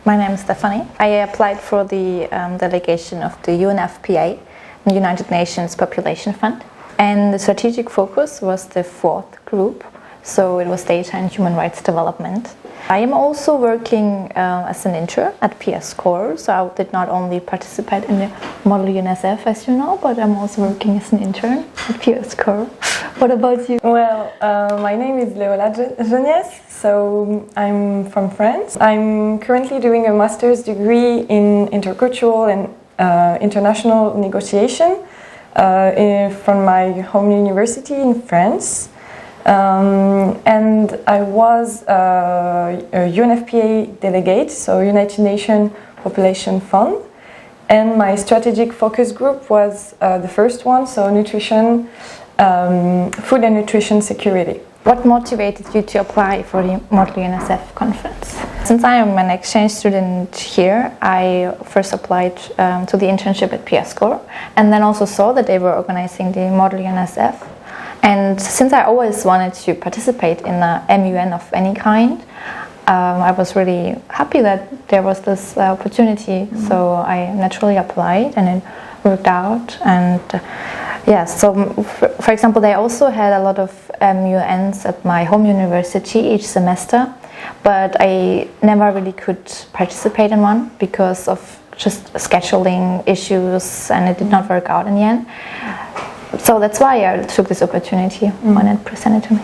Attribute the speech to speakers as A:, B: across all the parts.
A: My name is Stefanie. I applied for the delegation of the UNFPA, the United Nations Population Fund, and the strategic focus was the fourth group, so it was data and human rights development. I am also working as an intern at PSCORE, so I did not only participate in the Model UNSF, as you know, but I'm also working as an intern at PSCORE. What about you?
B: Well, my name is Léola and so I'm from France. I'm currently doing a master's degree in intercultural and international negotiation from my home university in France. And I was a UNFPA delegate, so United Nations Population Fund, and my strategic focus group was the first one, so nutrition, food and nutrition security.
A: What motivated you to apply for the Model UNSF conference? Since I am an exchange student here, I first applied to the internship at PSCORE, and then also saw that they were organizing the Model UNSF. And since I always wanted to participate in a MUN of any kind, I was really happy that there was this opportunity. So I naturally applied, and it worked out. And so for example, they also had a lot of MUNs at my home university each semester, but I never really could participate in one because of just scheduling issues, and it did not work out in the end. So that's why I took this opportunity when it presented to me.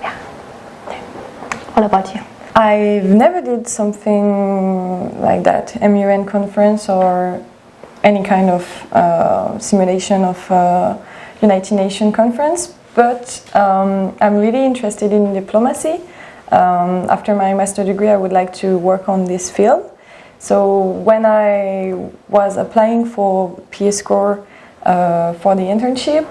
A: Yeah. What about you?
B: I've never did something like that, MUN conference or any kind of simulation of United Nations conference, but I'm really interested in diplomacy. After my master degree, I would like to work on this field. So when I was applying for PSCORE for the internship,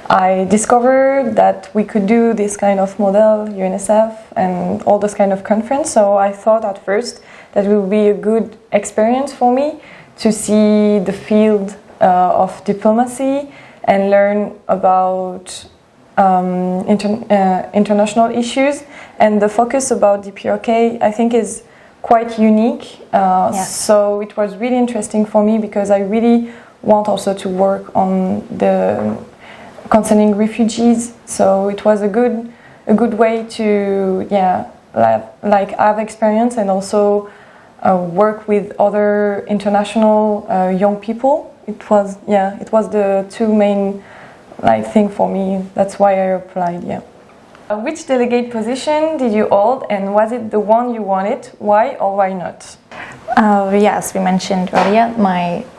B: I discovered that we could do this kind of model, UNSF, and all those kind of conference. So I thought at first that it would be a good experience for me to see the field of diplomacy and learn about international issues. And the focus about DPRK, I think, is quite unique.
A: Yes.
B: So it was really interesting for me because I really want also to work on the concerning refugees. So it was a good way to like have experience and also work with other international young people. It was the two main thing for me. That's why I applied. Yeah. Which delegate position did you hold, and was it the one you wanted? Why or why not?
A: Yes, we mentioned earlier,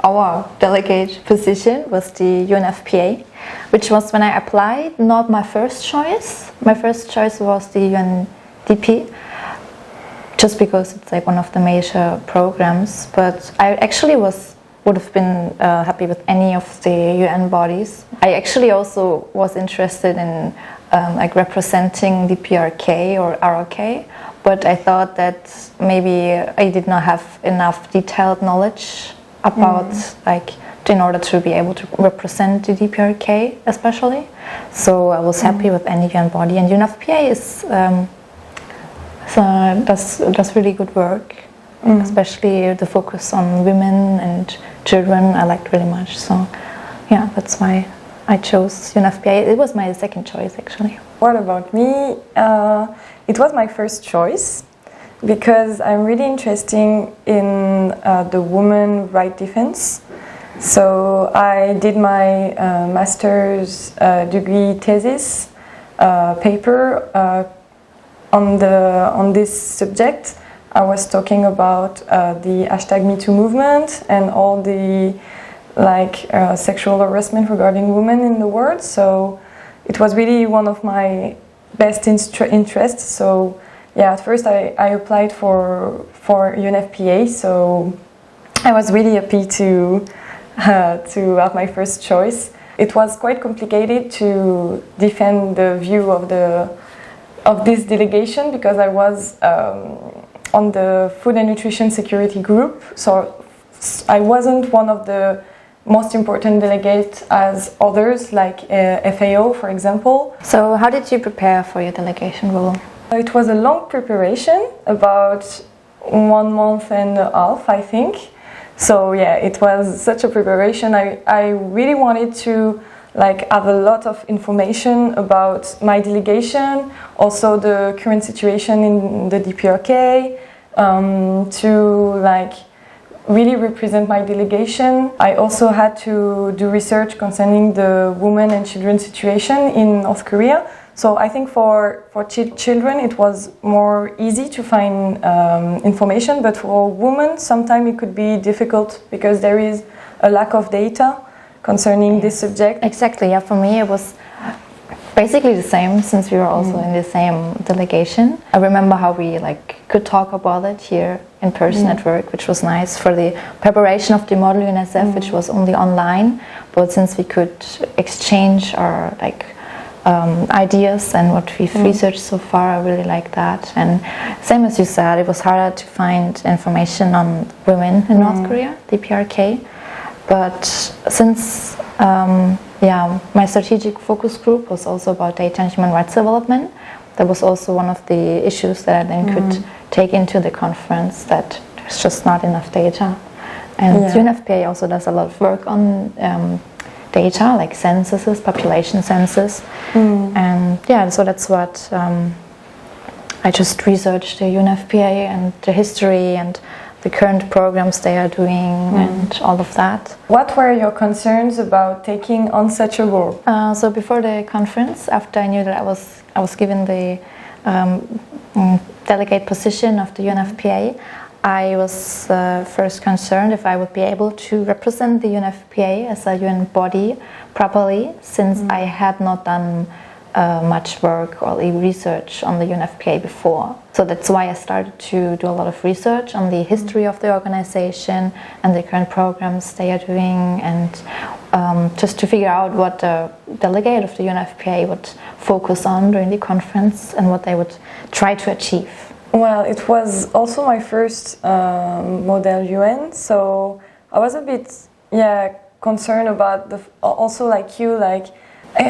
A: our delegate position was the UNFPA, which was when I applied not my first choice. My first choice was the UNDP, just because it's like one of the major programs. But I actually would have been happy with any of the UN bodies. I actually also was interested in representing the PRK or ROK, but I thought that maybe I did not have enough detailed knowledge about in order to be able to represent the DPRK especially. So I was happy with any UN body, and UNFPA does really good work, especially the focus on women and children I liked really much. So yeah, that's why I chose UNFPA. It was my second choice actually.
B: What about me? It was my first choice because I'm really interested in the women right defense. So I did my master's degree thesis paper on this subject. I was talking about the #MeToo movement and all the sexual harassment regarding women in the world. So it was really one of my best interests. So yeah, at first I applied for UNFPA. So I was really happy to have my first choice. It was quite complicated to defend the view of this delegation because I was on the food and nutrition security group. So I wasn't one of the most important delegates as others, like FAO, for example.
A: So how did you prepare for your delegation role?
B: It was a long preparation, about 1.5 months, I think. So yeah, it was such a preparation. I really wanted to like have a lot of information about my delegation, also the current situation in the DPRK, to like really represent my delegation. I also had to do research concerning the women and children situation in North Korea. So I think for children it was more easy to find information, but for women sometimes it could be difficult because there is a lack of data concerning this subject.
A: Exactly, yeah, for me it was basically the same, since we were also in the same delegation. I remember how we like could talk about it here in person at work, which was nice for the preparation of the model UNSF, which was only online, but since we could exchange our like ideas and what we've researched so far, I really like that. And same as you said, it was harder to find information on women in North Korea, DPRK. But since my strategic focus group was also about data and human rights development, that was also one of the issues that I then could take into the conference, that there's just not enough data. And UNFPA also does a lot of work on data, like censuses, population census. And yeah, so that's what I just researched the UNFPA and the history and the current programs they are doing and all of that.
B: What were your concerns about taking on such a role?
A: So before the conference, after I knew that I was given the delegate position of the UNFPA, I was first concerned if I would be able to represent the UNFPA as a UN body properly, since I had not done much work or research on the UNFPA before. So that's why I started to do a lot of research on the history of the organization and the current programs they are doing, and just to figure out what the delegate of the UNFPA would focus on during the conference and what they would try to achieve.
B: Well, it was also my first model UN, so I was a bit concerned about also like you, like,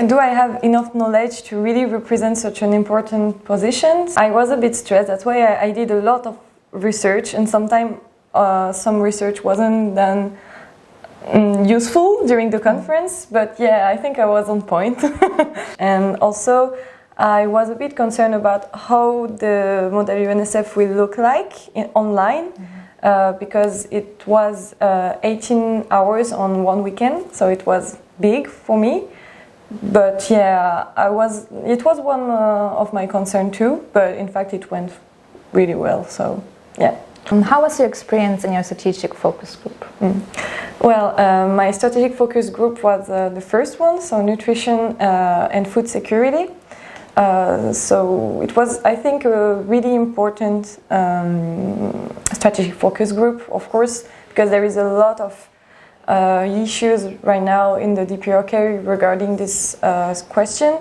B: do I have enough knowledge to really represent such an important position? I was a bit stressed. That's why I did a lot of research, and sometimes some research wasn't then useful during the conference. But yeah, I think I was on point. And also, I was a bit concerned about how the model UNSF will look like online, because it was 18 hours on one weekend, so it was big for me. But yeah, it was one of my concern too, but in fact it went really well, so yeah.
A: How was your experience in your strategic focus group?
B: Well, my strategic focus group was the first one, so nutrition and food security. So it was, I think, a really important strategic focus group, of course, because there is a lot of issues right now in the DPRK regarding this question.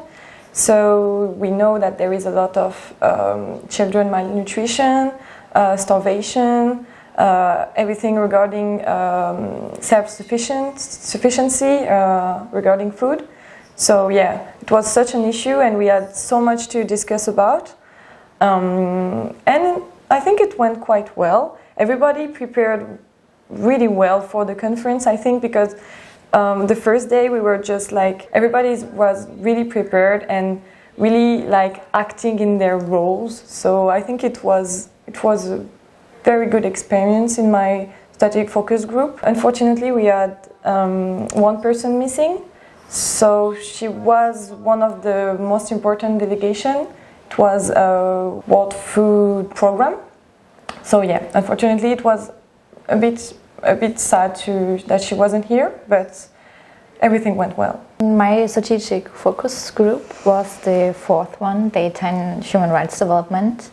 B: So we know that there is a lot of children malnutrition, starvation, everything regarding self-sufficiency regarding food. So yeah, it was such an issue, and we had so much to discuss about. And I think it went quite well. Everybody prepared really well for the conference, I think, because the first day we were just like, everybody was really prepared and really like acting in their roles. So I think it was a very good experience in my strategic focus group. Unfortunately, we had one person missing, so she was one of the most important delegation. It was a World Food Program. So yeah, unfortunately, it was a bit sad that she wasn't here, but everything went well.
A: My strategic focus group was the fourth one, data and human rights development,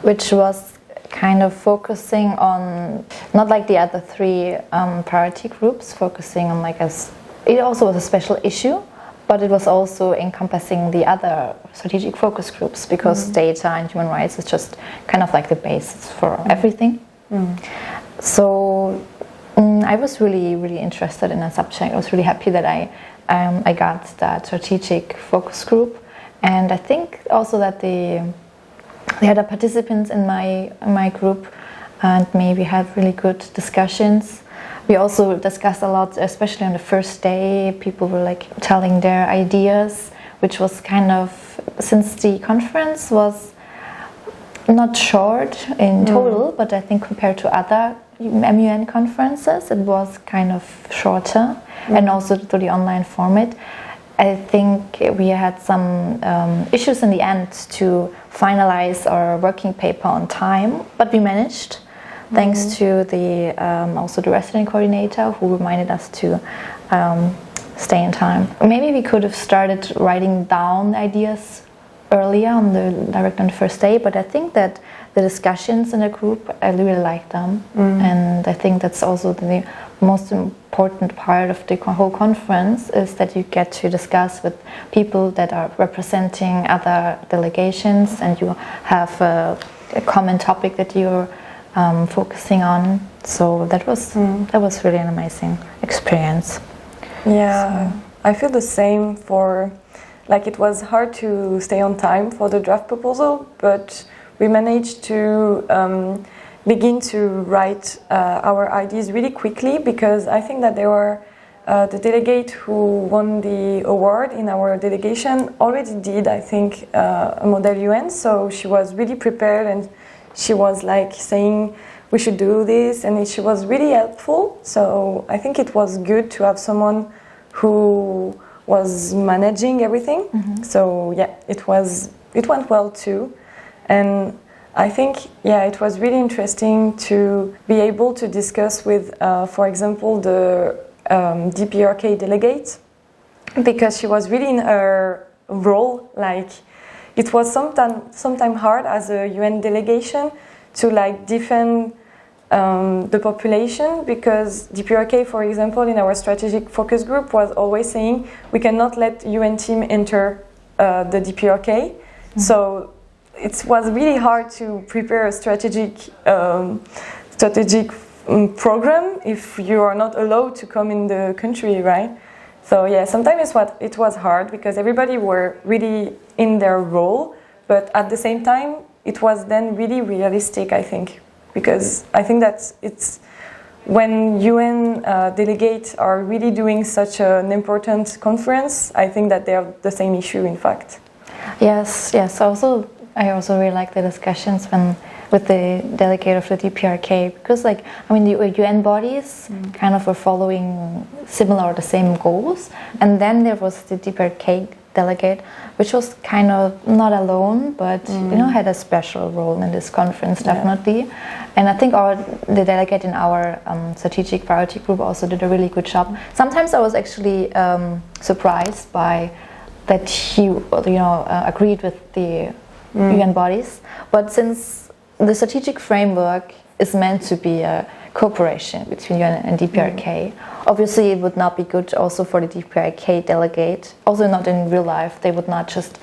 A: which was kind of focusing on, not like the other three priority groups, focusing on it also was a special issue, but it was also encompassing the other strategic focus groups, because data and human rights is just kind of like the basis for everything. So I was really, really interested in a subject. I was really happy that I got that strategic focus group, and I think also that the other participants in my group and maybe had really good discussions. We also discussed a lot, especially on the first day. People were like telling their ideas, which was kind of, since the conference was not short in total, but I think compared to other MUN conferences, it was kind of shorter, and also to the online format. I think we had some issues in the end to finalize our working paper on time, but we managed, thanks to the also the resident coordinator who reminded us to stay in time. Maybe we could have started writing down ideas earlier on the first day, but I think that the discussions in the group, I really like them, and I think that's also the most important part of the whole conference, is that you get to discuss with people that are representing other delegations, and you have a common topic that you're focusing on. So that was really an amazing experience.
B: Yeah, so I feel the same. For like, it was hard to stay on time for the draft proposal, but we managed to begin to write our ideas really quickly, because I think that there were the delegate who won the award in our delegation already did, I think, a model UN, so she was really prepared, and she was like saying we should do this, and she was really helpful. So I think it was good to have someone who was managing everything. So yeah, it went well too. And I think, yeah, it was really interesting to be able to discuss with, for example, the DPRK delegate, because she was really in her role. Like, it was sometimes hard as a UN delegation to like defend the population, because DPRK, for example, in our strategic focus group was always saying we cannot let UN team enter the DPRK. So it was really hard to prepare a strategic program if you are not allowed to come in the country, right? So yeah, sometimes it was hard, because everybody were really in their role, but at the same time it was then really realistic, I think, because I think that it's when UN delegates are really doing such an important conference, I think that they have the same issue, in fact.
A: Yes. I also really like the discussions with the delegate of the DPRK, because like, I mean, the UN bodies kind of were following similar or the same goals, and then there was the DPRK delegate, which was kind of not alone, but you know, had a special role in this conference, definitely. And I think the delegate in our strategic priority group also did a really good job. Sometimes I was actually surprised by that he, agreed with the UN bodies, but since the strategic framework is meant to be a cooperation between UN and DPRK, obviously it would not be good also for the DPRK delegate, also not in real life. They would not just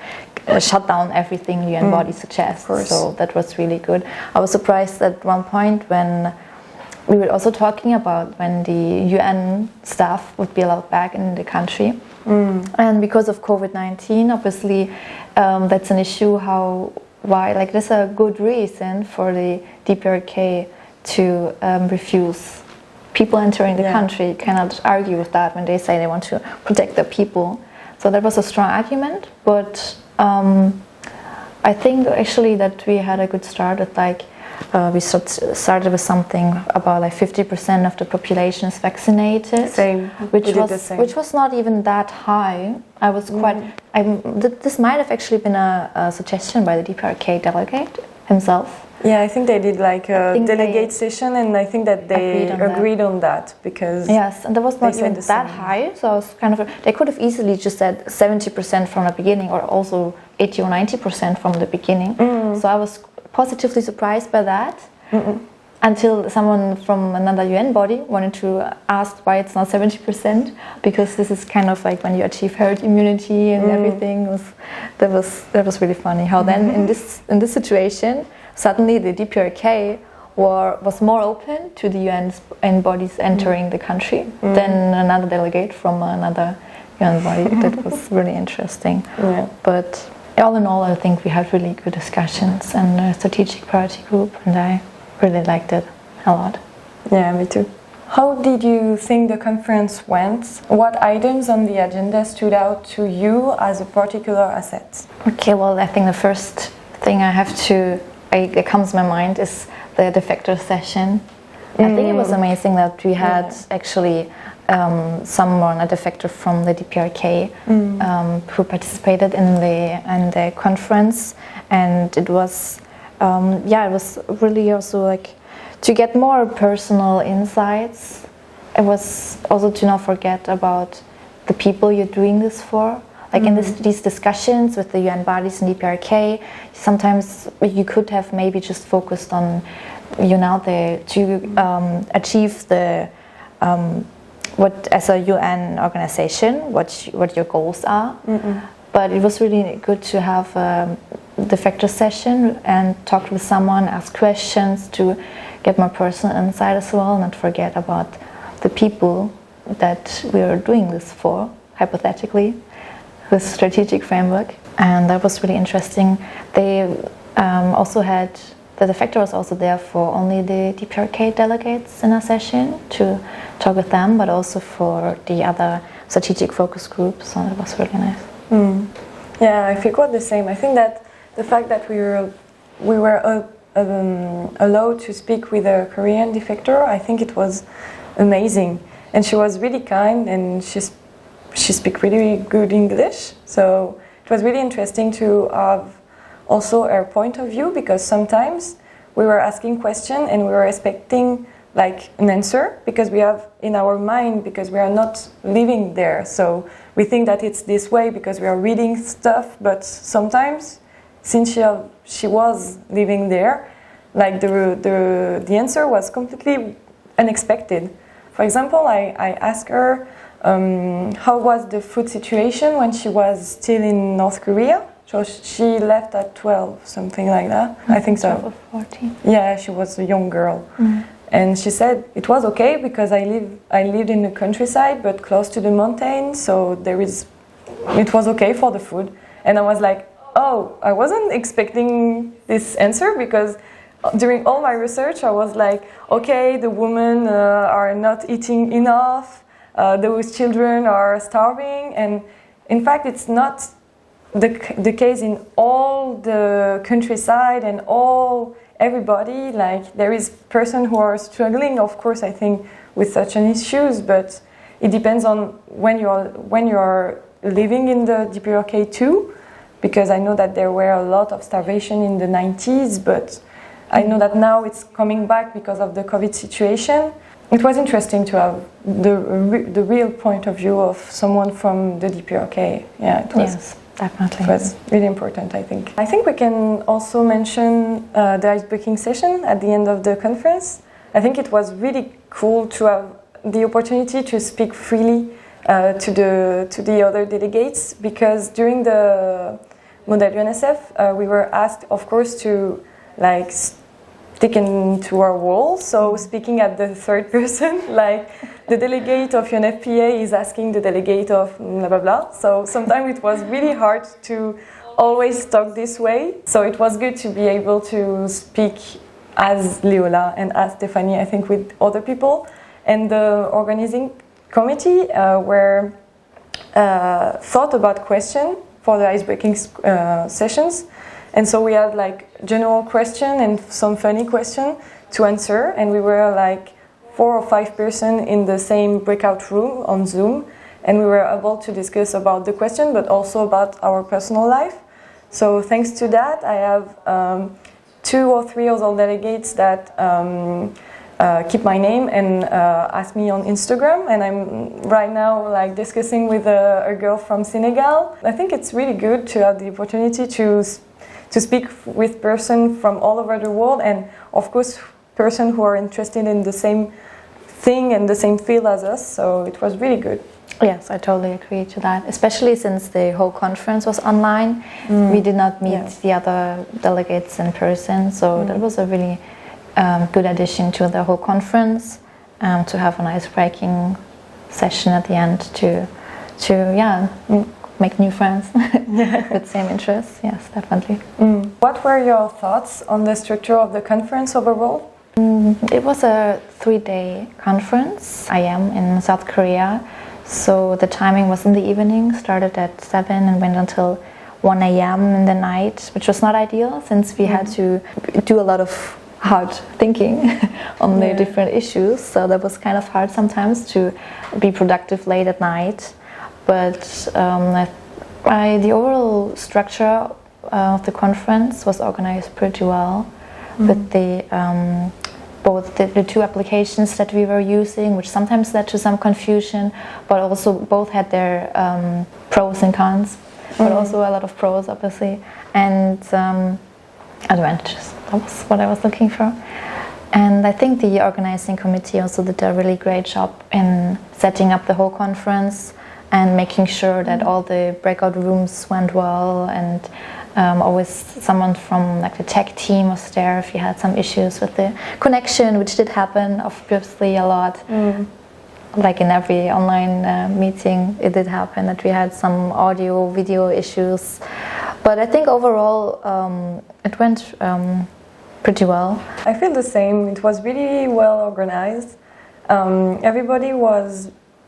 A: shut down everything UN bodies suggest. So that was really good. I was surprised at one point when we were also talking about when the UN staff would be allowed back in the country. And because of COVID-19, obviously that's an issue. Why there's a good reason for the DPRK to refuse people entering the country. You cannot argue with that when they say they want to protect their people. So that was a strong argument, but I think actually that we had a good start at we started with something about 50% of the population is vaccinated.
B: Same.
A: Which was not even that high. I was quite. This might have actually been a suggestion by the DPRK delegate himself.
B: Yeah, I think they did a delegate session, and I think that they agreed on that, because
A: yes, and that was not even that high. So I was kind of. They could have easily just said 70% from the beginning, or also 80 or 90% from the beginning. So I was positively surprised by that, until someone from another UN body wanted to ask why it's not 70%, because this is kind of like when you achieve herd immunity and everything. That was really funny. How then in this situation, suddenly the DPRK was more open to the UN bodies entering the country than another delegate from another UN body. That was really interesting.
B: Yeah.
A: But all in all, I think we had really good discussions and a strategic priority group, and I really liked it a lot.
B: Yeah, me too. How did you think the conference went? What items on the agenda stood out to you as a particular asset?
A: Okay, well, I think the first thing that comes to my mind is the defector session. I think it was amazing that we had actually someone, a defector from the DPRK, who participated in the conference, and it was it was really also like to get more personal insights. It was also to not forget about the people you're doing this for. Like in these discussions with the UN bodies and DPRK, sometimes you could have maybe just focused on, to achieve the what as a UN organization, what your goals are. But it was really good to have a defector session and talk with someone, ask questions to get more personal insight as well, not forget about the people that we are doing this for, hypothetically, this strategic framework. And that was really interesting. They also had, the defector was also there for only the DPRK delegates in a session to talk with them, but also for the other strategic focus groups, so that was really nice.
B: Yeah, I feel quite the same. I think that the fact that we were allowed to speak with a Korean defector, I think it was amazing. And she was really kind, and she speaks really good English. So it was really interesting to have also her point of view, because sometimes we were asking questions and we were expecting like an answer because we have in our mind, because we are not living there. So we think that it's this way because we are reading stuff, but sometimes since she was living there, like the answer was completely unexpected. For example, I asked her how was the food situation when she was still in North Korea. So she left at 12, something like that. I think so.
A: 12 or 14.
B: Yeah, she was a young girl. And she said it was okay because I lived in the countryside but close to the mountain, so it was okay for the food. And I was like, oh, I wasn't expecting this answer, because during all my research I was like, okay, the women are not eating enough, those children are starving, and in fact it's not the case in all the countryside and everybody. Like there is person who are struggling, of course, I think, with such an issues, but it depends on when you are living in the DPRK too, because I know that there were a lot of starvation in the 90s, but I know that now it's coming back because of the COVID situation. It was interesting to have the real point of view of someone from the DPRK. Yeah, it was.
A: Yes. Definitely.
B: It was really important, I think. I think we can also mention the icebreaking session at the end of the conference. I think it was really cool to have the opportunity to speak freely to the other delegates, because during the Model UNSF we were asked, of course, to like stick into our role. So speaking at the third person, like the delegate of UNFPA is asking the delegate of blah blah blah. So sometimes it was really hard to always talk this way. So it was good to be able to speak as Léola and as Stefanie, I think, with other people. And the organizing committee were thought about questions for the icebreaking sessions. And so we had like general question and some funny question to answer, and we were like 4 or 5 persons in the same breakout room on Zoom, and we were able to discuss about the question but also about our personal life. So thanks to that, I have 2 or 3 other delegates that keep my name and ask me on Instagram, and I'm right now like discussing with a girl from Senegal. I think it's really good to have the opportunity to speak with person from all over the world, and of course person who are interested in the same thing and the same field as us. So it was really good.
A: Yes, I totally agree to that, especially since the whole conference was online. We did not meet the other delegates in person, so that was a really good addition to the whole conference, to have an icebreaking session at the end to make new friends with same interests. Yes, definitely.
B: What were your thoughts on the structure of the conference overall?
A: It was a 3-day conference. I am in South Korea, so the timing was in the evening, started at 7 and went until 1 a.m. in the night, which was not ideal since we had to do a lot of hard thinking on the different issues, so that was kind of hard sometimes to be productive late at night. But the overall structure of the conference was organized pretty well, with both the two applications that we were using, which sometimes led to some confusion, but also both had their pros and cons, but also a lot of pros obviously, and advantages. That was what I was looking for. And I think the organizing committee also did a really great job in setting up the whole conference and making sure that all the breakout rooms went well, and always someone from like the tech team was there if you had some issues with the connection, which did happen obviously a lot. Like in every online meeting, it did happen that we had some audio, video issues. But I think overall it went pretty well.
B: I feel the same. It was really well organized. Everybody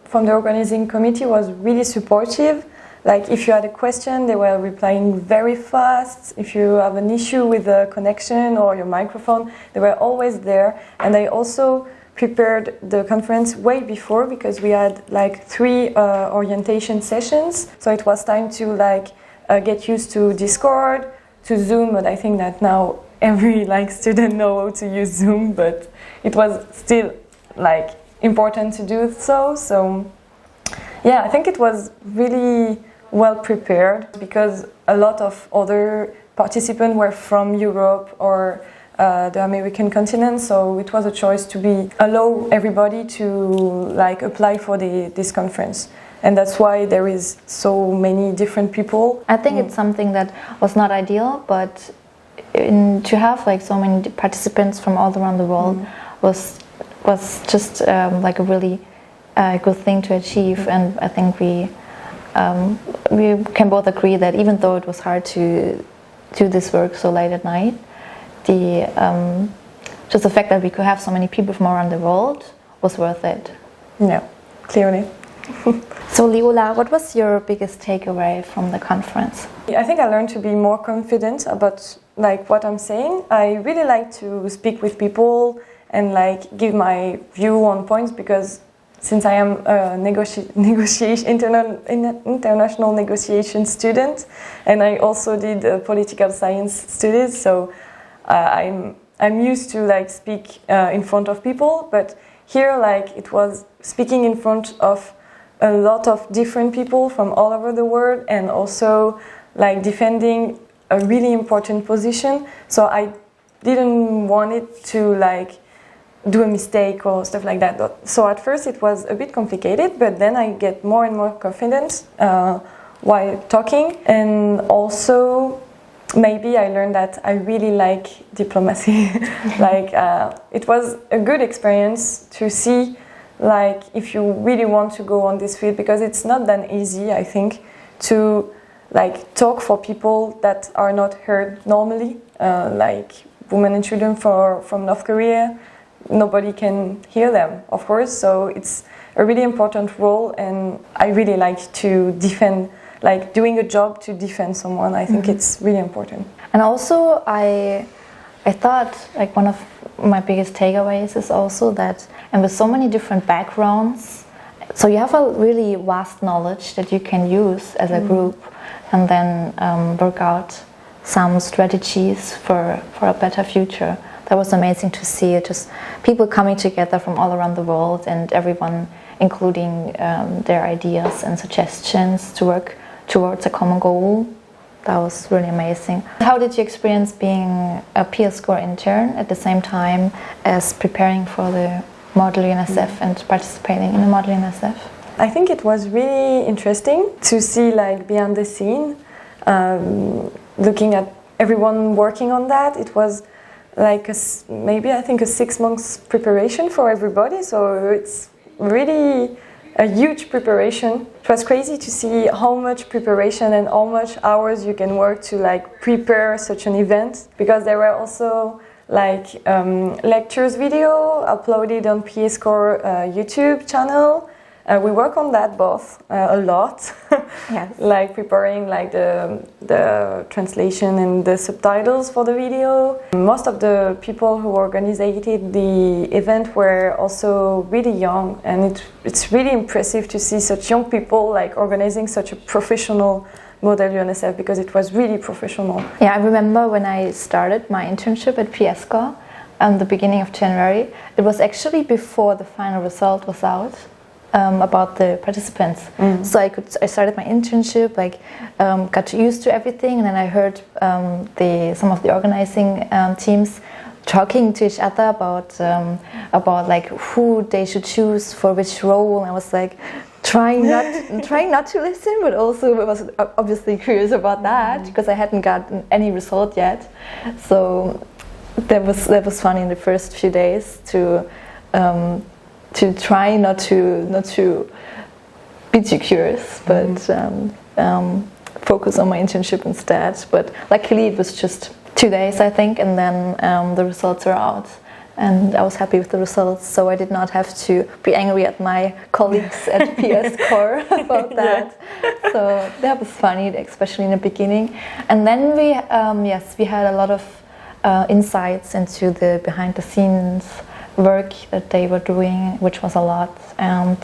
B: from the organizing committee was really supportive. Like if you had a question, they were replying very fast. If you have an issue with the connection or your microphone, they were always there. And they also prepared the conference way before, because we had like 3 orientation sessions. So it was time to get used to Discord, to Zoom, but I think that now every student know how to use Zoom, but it was still important to do so. So yeah, I think it was really well prepared, because a lot of other participants were from Europe or the American continent, so it was a choice to allow everybody to apply for this conference. And that's why there is so many different people.
A: I think it's something that was not ideal, but to have so many participants from all around the world was just a really good thing to achieve. And I think we can both agree that even though it was hard to do this work so late at night, just the fact that we could have so many people from around the world was worth it.
B: Yeah, clearly.
A: So Léola, what was your biggest takeaway from the conference?
B: I think I learned to be more confident about what I'm saying. I really like to speak with people and give my view on points, because since I am a international negotiation student, and I also did political science studies, so I'm used to speak in front of people. But here it was speaking in front of a lot of different people from all over the world, and also defending a really important position. So I didn't want it to do a mistake or stuff like that. So at first it was a bit complicated, but then I get more and more confident while talking. And also maybe I learned that I really like diplomacy. It was a good experience to see if you really want to go on this field, because it's not that easy, I think, to talk for people that are not heard normally, women and children from North Korea. Nobody can hear them, of course, so it's a really important role, and I really like to defend, doing a job to defend someone. I think it's really important.
A: And also I thought one of my biggest takeaways is also that, and with so many different backgrounds, so you have a really vast knowledge that you can use as a group, and then work out some strategies for a better future. That was amazing to see, just people coming together from all around the world, and everyone including their ideas and suggestions to work towards a common goal. That was really amazing. How did you experience being a PSCORE intern at the same time as preparing for the Model UNSF and participating in the Model UNSF?
B: I think it was really interesting to see behind the scene, looking at everyone working on that. It was maybe I think a 6 months preparation for everybody, so it's really a huge preparation. It was crazy to see how much preparation and how much hours you can work to prepare such an event, because there were also like lectures video uploaded on PSCORE YouTube channel. We work on that both a lot,
A: Yes.
B: like preparing like the translation and the subtitles for the video. Most of the people who organized the event were also really young, and it's really impressive to see such young people like organizing such a professional model UNSF, because it was really professional.
A: Yeah, I remember when I started my internship at PSCORE the beginning of January. It was actually before the final result was out. About the participants. So I started my internship, like got used to everything, and then I heard some of the organizing teams talking to each other about like who they should choose for which role. And I was like trying not to listen, but also I was obviously curious about that because I hadn't gotten any result yet. So that was funny in the first few days to try not to be too curious, but focus on my internship instead. But luckily it was just 2 days, I think, and then the results were out, and I was happy with the results, so I did not have to be angry at my colleagues at PSCORE about that. So that was funny, especially in the beginning. And then we had a lot of insights into the behind the scenes work that they were doing, which was a lot, and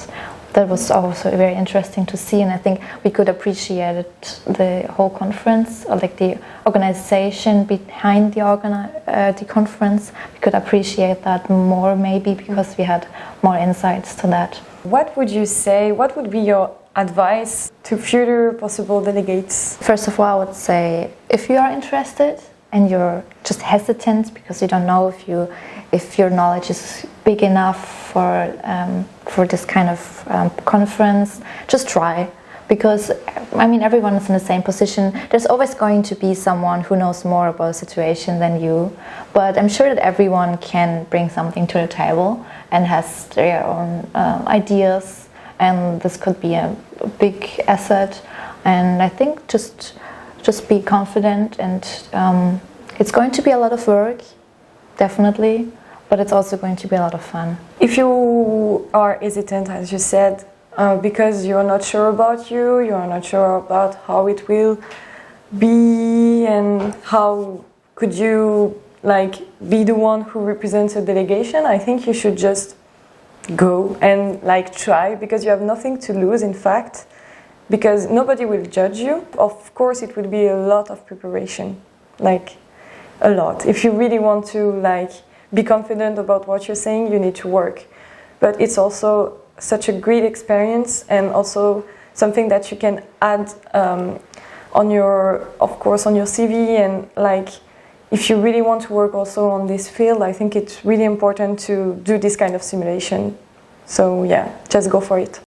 A: that was also very interesting to see. And I think we could appreciate the whole conference, or like the organization behind the conference. We could appreciate that more, maybe because we had more insights to that.
B: What would you say? What would be your advice to future possible delegates?
A: First of all, I would say if you are interested and you're just hesitant because you don't know if your knowledge is big enough for this kind of conference, just try. Because I mean, everyone is in the same position. There's always going to be someone who knows more about a situation than you, but I'm sure that everyone can bring something to the table and has their own ideas, and this could be a big asset. And I think just be confident, and it's going to be a lot of work, definitely, but it's also going to be a lot of fun.
B: If you are hesitant, as you said, because you're not sure about you are not sure about how it will be, and how could you like be the one who represents a delegation, I think you should just go and like try, because you have nothing to lose, in fact, because nobody will judge you. Of course, it will be a lot of preparation, like a lot. If you really want to like be confident about what you're saying, you need to work. But it's also such a great experience, and also something that you can add on your CV. And like, if you really want to work also on this field, I think it's really important to do this kind of simulation. So yeah, just go for it.